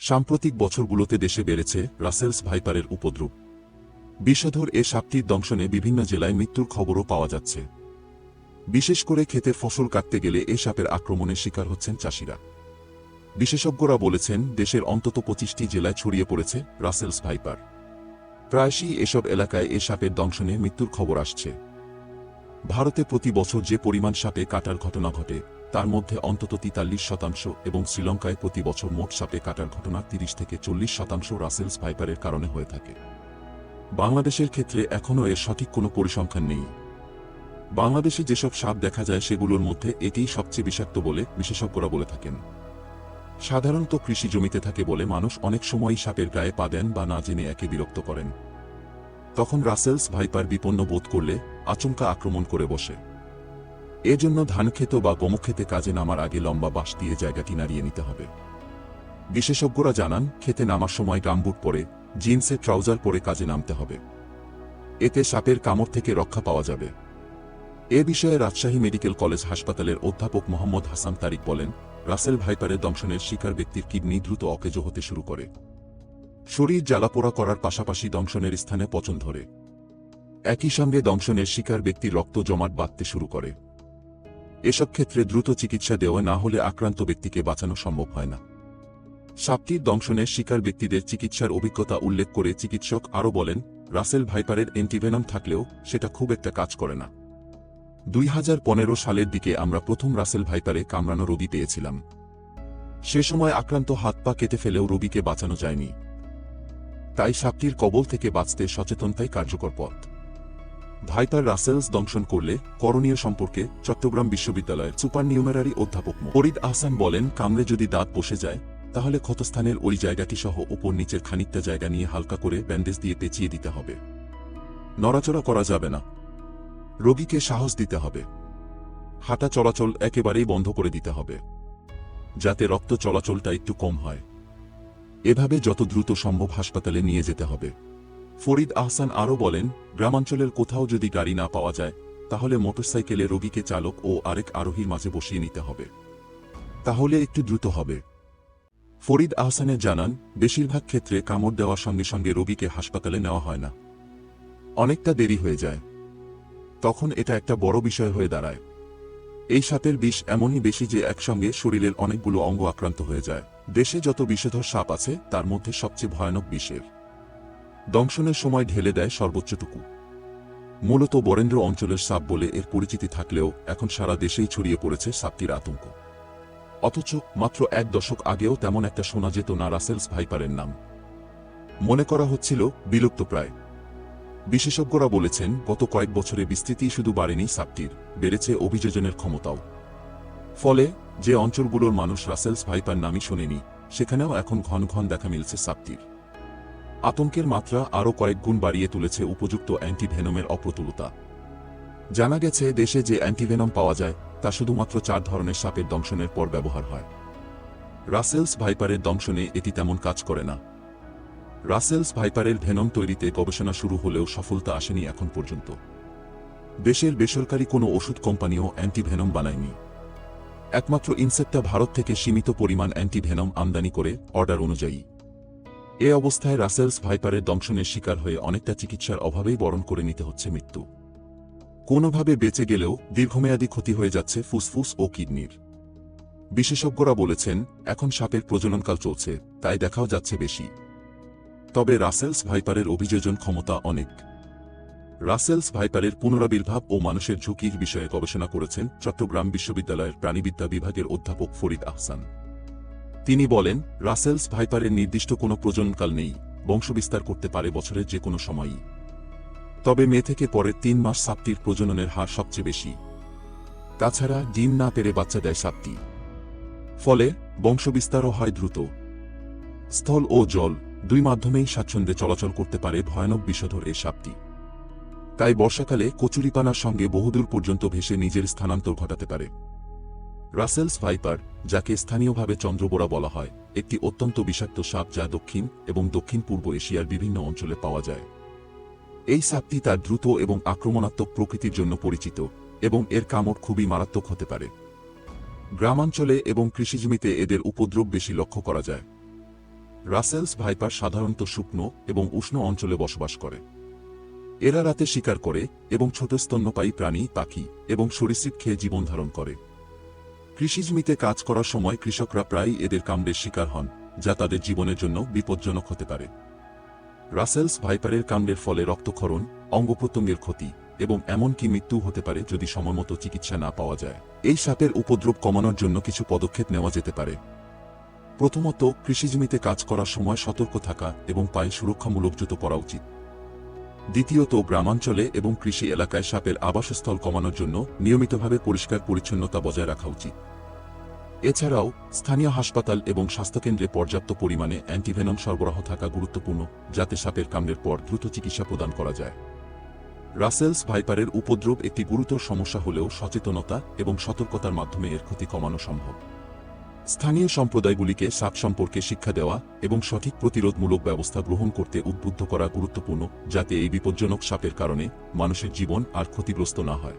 সাম্প্রতিক বছরগুলোতে দেশে বেড়েছে রাসেলস ভাইপারের উপদ্রব। বিষধর এ সাপটির দংশনে বিভিন্ন জেলায় মৃত্যুর খবরও পাওয়া যাচ্ছে। বিশেষ করে ক্ষেতের ফসল কাটতে গেলে এ সাপের আক্রমণের শিকার হচ্ছেন চাষিরা। বিশেষজ্ঞরা বলেছেন, দেশের অন্তত 25টি জেলায় ছড়িয়ে পড়েছে রাসেলস ভাইপার। প্রায়শই এসব এলাকায় এ সাপের দংশনে মৃত্যুর খবর আসছে। ভারতে প্রতি বছর যে পরিমাণ সাপে কাটার ঘটনা ঘটে, তার মধ্যে অন্তত 43% এবং শ্রীলঙ্কায় প্রতি বছর মোট সাপে কাটার ঘটনা 30 থেকে 40% রাসেলস ভাইপারের কারণে হয়ে থাকে। বাংলাদেশের ক্ষেত্রে এখনও এর সঠিক কোনো পরিসংখ্যান নেই। বাংলাদেশে যেসব সাপ দেখা যায় সেগুলোর মধ্যে এটিই সবচেয়ে বিষাক্ত বলে বিশেষজ্ঞরা বলে থাকেন। সাধারণত কৃষি জমিতে থাকে বলে মানুষ অনেক সময়ই সাপের গায়ে পা দেন বা না জেনে একে বিরক্ত করেন। তখন রাসেলস ভাইপার বিপন্ন বোধ করলে আচমকা আক্রমণ করে বসে। এজন্য ধানক্ষেত বা গমক্ষেতে কাজে নামার আগে লম্বা বাঁশ দিয়ে জায়গাটি নাড়িয়ে নিতে হবে। বিশেষজ্ঞরা জানান, খেতে নামার সময় গামবুট পরে, জিন্সের ট্রাউজার পরে কাজে নামতে হবে। এতে সাপের কামড় থেকে রক্ষা পাওয়া যাবে। এ বিষয়ে রাজশাহী মেডিকেল কলেজ হাসপাতালের অধ্যাপক মোহাম্মদ হাসান তারিক বলেন, রাসেল ভাইপারের দংশনের শিকার ব্যক্তির কিডনি দ্রুত অকেজো হতে শুরু করে। শরীর জ্বালাপোড়া করার পাশাপাশি দংশনের স্থানে পচন ধরে। একই সঙ্গে দংশনের শিকার ব্যক্তির রক্ত জমাট বাঁধতে শুরু করে। এসব ক্ষেত্রে দ্রুত চিকিৎসা দেওয়া না হলে আক্রান্ত ব্যক্তিকে বাঁচানো সম্ভব হয় না। সাপটির দংশনের শিকার ব্যক্তিদের চিকিৎসার অভিজ্ঞতা উল্লেখ করে চিকিৎসক আরও বলেন, রাসেল ভাইপারের অ্যান্টিভেনম থাকলেও সেটা খুব একটা কাজ করে না। 2015 সালের দিকে আমরা প্রথম রাসেল ভাইপারে কামড়ানো রোগী পেয়েছিলাম। সে সময় আক্রান্ত হাত পা কেটে ফেলেও রোগীকে বাঁচানো যায়নি। তাই সাপটির কবল থেকে বাঁচতে সচেতনতাই কার্যকর পথ। ভাইপার রাসেলস দংশন করলে করণীয় সম্পর্কে চট্টগ্রাম বিশ্ববিদ্যালয়ের সুপারনিউমেরারি অধ্যাপক ফরিদ আহসান বলেন, কামড়ে যদি দাঁত বসে যায় তাহলে ক্ষতস্থানের ওই জায়গাটি সহ উপর নিচের খানিকটা জায়গা নিয়ে হালকা করে ব্যান্ডেজ দিয়ে পেঁচিয়ে দিতে হবে। নড়াচড়া করা যাবে না। রোগীকে সাহস দিতে হবে। হাঁটা চলাচল একেবারেই বন্ধ করে দিতে হবে, যাতে রক্ত চলাচলটা একটু কম হয়। এভাবে যত দ্রুত সম্ভব হাসপাতালে নিয়ে যেতে হবে। ফরিদ আহসান আরও বলেন, গ্রামাঞ্চলের কোথাও যদি গাড়ি না পাওয়া যায় তাহলে মোটরসাইকেলে রোগীকে চালক ও আরেক আরোহীর মাঝে বসিয়ে নিতে হবে। তাহলে একটু দ্রুত হবে। ফরিদ আহসানের জানান, বেশিরভাগ ক্ষেত্রে কামড় দেওয়ার সঙ্গে সঙ্গে রোগীকে হাসপাতালে নেওয়া হয় না। অনেকটা দেরি হয়ে যায়। তখন এটা একটা বড় বিষয় হয়ে দাঁড়ায়। এই সাপের বিষ এমনই বেশি যে একসঙ্গে শরীরের অনেকগুলো অঙ্গ আক্রান্ত হয়ে যায়। দেশে যত বিষধর সাপ আছে তার মধ্যে সবচেয়ে ভয়ানক বিষের দংশনের সময় ঢেলে দেয় সর্বোচ্চটুকু। মূলত বরেন্দ্র অঞ্চলের সাপ বলে এর পরিচিতি থাকলেও এখন সারা দেশেই ছড়িয়ে পড়েছে সাপটির আতঙ্ক। অথচ মাত্র 1 দশক আগেও তেমন একটা শোনা যেত না রাসেলস ভাইপারের নাম। মনে করা হচ্ছিল বিলুপ্তপ্রায়। বিশেষজ্ঞরা বলেছেন, গত কয়েক বছরে বিস্তৃতি শুধু বাড়েনি সাপটির, বেড়েছে অভিযোজনের ক্ষমতাও। ফলে যে অঞ্চলগুলোর মানুষ রাসেলস ভাইপার নামই শোনেনি সেখানেও এখন ঘন ঘন দেখা মিলছে সাপটির। আতঙ্কের মাত্রা আরও কয়েক গুণ বাড়িয়ে তুলেছে উপযুক্ত অ্যান্টিভেনমের অপ্রতুলতা। জানা গেছে, দেশে যে অ্যান্টিভেনম পাওয়া যায় তা শুধুমাত্র 4 ধরনের সাপের দংশনের পর ব্যবহার হয়। রাসেলস ভাইপারের দংশনে এটি তেমন কাজ করে না। রাসেলস ভাইপারের ভেনম তৈরিতে গবেষণা শুরু হলেও সফলতা আসেনি এখন পর্যন্ত। দেশের বেসরকারি কোনো ওষুধ কোম্পানিও অ্যান্টিভেনম বানায়নি। একমাত্র ইনসেপ্টা ভারত থেকে সীমিত পরিমাণ অ্যান্টিভেনম আমদানি করে অর্ডার অনুযায়ী। এ অবস্থায় রাসেলস ভাইপারের দংশনের শিকার হয়ে অনেকটা চিকিৎসার অভাবেই বরণ করে নিতে হচ্ছে মৃত্যু। কোনোভাবে বেঁচে গেলেও দীর্ঘমেয়াদী ক্ষতি হয়ে যাচ্ছে ফুসফুস ও কিডনির। বিশেষজ্ঞরা বলেছেন, এখন সাপের প্রজননকাল চলছে, তাই দেখাও যাচ্ছে বেশি। তবে রাসেলস ভাইপারের অভিযোজন ক্ষমতা অনেক। রাসেলস ভাইপারের পুনরাবির্ভাব ও মানুষের ঝুঁকির বিষয়ে গবেষণা করেছেন চট্টগ্রাম বিশ্ববিদ্যালয়ের প্রাণিবিদ্যা বিভাগের অধ্যাপক ফরিদ আহসান। তিনি বলেন, রাসেলস ভাইপারের নির্দিষ্ট কোনো প্রজননকাল নেই, বংশবিস্তার করতে পারে বছরের যে কোনো সময়ই। তবে মে থেকে পরের 3 মাস সাপটির প্রজননের হার সবচেয়ে বেশি। তাছাড়া ডিম না পেরে বাচ্চা দেয় সাপটি। ফলে বংশবিস্তারও হয় দ্রুত। স্থল ও জল দুই মাধ্যমেই স্বাচ্ছন্দ্যে চলাচল করতে পারে ভয়ানক বিষধর এ সাপটি। তাই বর্ষাকালে কচুরিপানার সঙ্গে বহুদূর পর্যন্ত ভেসে নিজের স্থানান্তর ঘটাতে পারে। রাসেলস ভাইপার, যাকে স্থানীয়ভাবে চন্দ্রবোরা বলা হয়, একটি অত্যন্ত বিষাক্ত সাপ যা দক্ষিণ এবং দক্ষিণ পূর্ব এশিয়ার বিভিন্ন অঞ্চলে পাওয়া যায়। এই সাপটি তার দ্রুত এবং আক্রমণাত্মক প্রকৃতির জন্য পরিচিত এবং এর কামড় খুবই মারাত্মক হতে পারে। গ্রামাঞ্চলে এবং কৃষিজমিতে এদের উপদ্রব বেশি লক্ষ্য করা যায়। রাসেলস ভাইপার সাধারণত শুকনো এবং উষ্ণ অঞ্চলে বসবাস করে। এরা রাতে শিকার করে এবং ছোট স্তন্যপায়ী প্রাণী, পাখি এবং সরীসৃপ খেয়ে জীবন ধারণ করে। কৃষিজমিতে কাজ করার সময় কৃষকরা প্রায়ই এদের কামড়ের শিকার হন, যা তাদের জীবনের জন্য বিপজ্জনক হতে পারে। রাসেলস ভাইপারের কামড়ের ফলে রক্তক্ষরণ, অঙ্গপ্রত্যঙ্গের ক্ষতি এবং এমনকি মৃত্যু হতে পারে যদি সময়মতো চিকিৎসা না পাওয়া যায়। এই সাপের উপদ্রব কমানোর জন্য কিছু পদক্ষেপ নেওয়া যেতে পারে। প্রথমত, কৃষিজমিতে কাজ করার সময় সতর্ক থাকা এবং পায়ে সুরক্ষামূলক জুতো পরা উচিত। দ্বিতীয়ত, গ্রামাঞ্চলে এবং কৃষি এলাকায় সাপের আবাসস্থল কমানোর জন্য নিয়মিতভাবে পরিষ্কার পরিচ্ছন্নতা বজায় রাখা উচিত। এছাড়াও স্থানীয় হাসপাতাল এবং স্বাস্থ্যকেন্দ্রে পর্যাপ্ত পরিমাণে অ্যান্টিভেনম সরবরাহ থাকা গুরুত্বপূর্ণ, যাতে সাপের কামড়ের পর দ্রুত চিকিৎসা প্রদান করা যায়। রাসেলস ভাইপারের উপদ্রব একটি গুরুতর সমস্যা হলেও সচেতনতা এবং সতর্কতার মাধ্যমে এর ক্ষতি কমানো সম্ভব। স্থানীয় সম্প্রদায়গুলিকে সাপ সম্পর্কে শিক্ষা দেওয়া এবং সঠিক প্রতিরোধমূলক ব্যবস্থা গ্রহণ করতে উদ্বুদ্ধ করা গুরুত্বপূর্ণ, যাতে এই বিপজ্জনক সাপের কারণে মানুষের জীবন আর ক্ষতিগ্রস্ত না হয়।